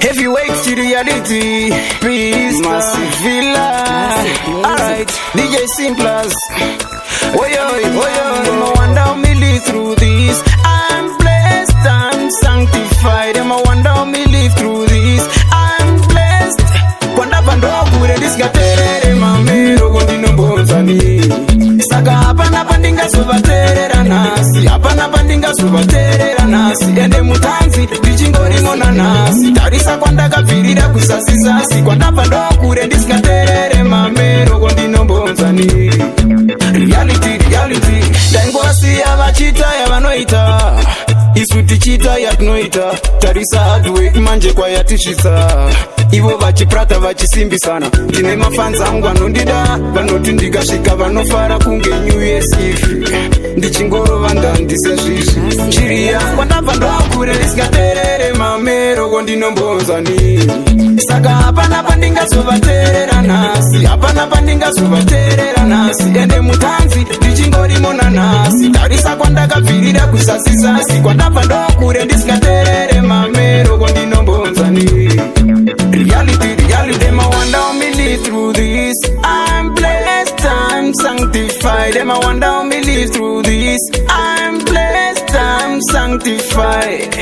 Heavyweight to reality, please, massive villa. Alright, DJ Simplers. I wonder how me live through this. I'm blessed, I'm sanctified. I wonder how me live through this. I'm blessed. Kwanda bando kure handiterere mamero gondino mbonzani. Saka hapana pandinga subaterera nasi. Hapana pandinga subaterera nasi. Ende mutanzi ndichingori mona nasi. Tarisa kwanda kapirira kusasisasi. Kwanda bando kure handiterere mamero gondino mbonzani. Reality, daingwasi abachita yavanoita isu tichita yatinoita. Tarisa hardwork manje kwa yatishisa. Ivo vachiprata vachisimbisana. Ndine mafanza angu anondida, vanoti ndikasvika vanofara kunge New Year's Eve. Ndichingorova ndandise zvizi chiriya kwandabva ndokure handiterere mamero gondinombonzani. Saka hapana pandingazovateerera nhasi. Hapana pandingazovateerera nhasi. Ende mutanzi ndichingori mona nhasi. Tarisa kwandakabvirira kusasisasi. Kwandabva ndokure handiterere mamero gondinombonzani. Reality, I wonder how me live through this. I'm blessed, I'm sanctified. I wonder how me live through this. I'm blessed, I'm sanctified.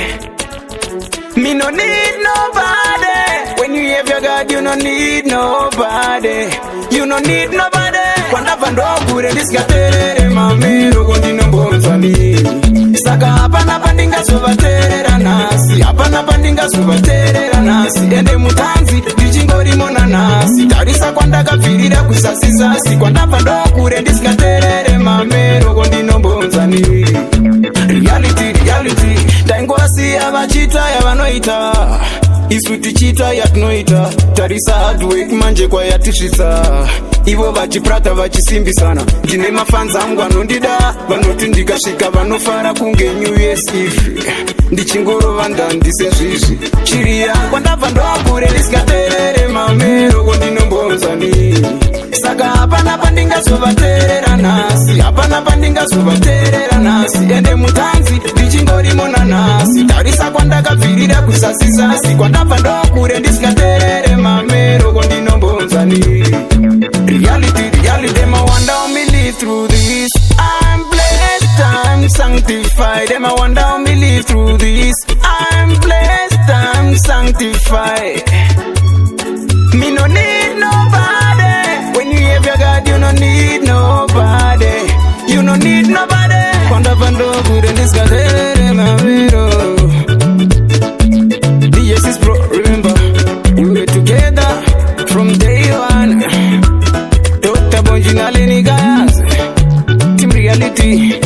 Me no need nobody. When you have your God, you no need nobody. You no need nobody. Kwanda vando kure handiterere mamero gondinombonzani. Saka hapana pandingazovateerera nhasi. Hapana pandingazovateerera nhasi. Ende mutanzi ndichingori mona nhasi. Tarisa kwandakabvirira kusasisasi. Kwandabva ndokure handiterere mamero gondinombonzani. Reality, daingwasiya vachita yavanoita isu tichita yatinoita. Tarisa hardwork manje kwa yatisvitsa. Ivo vachiprata vachisimbisana. Ndine mafanza angu anondida, vanoti ndikasvika vanofara kunge New Year's Eve. Ndichingorova ndandise zvizi chiriya kwandabva ndokure handiterere mamero gondinombonzani. Saka hapana pandingazovateerera nhasi. Hapana pandingazovateerera nhasi. Ende mutanzi ndichingori mona nhasi. Tarisa kwandakabvirira kusasisasi. Kwandabva ndokure handiterere mamero gondinombonzani. Reality, I wonder how me live through this. I'm blessed, I'm sanctified. I wonder how me live through this. I'm blessed, I'm sanctified. Me no need nobody. When you have your God, you no need nobody. You no need nobody. Kwanda bando kure handiterere mamero. Yes, is bro, remember we were together from day one. Dr. Bonjinale ni guys, Team Reality.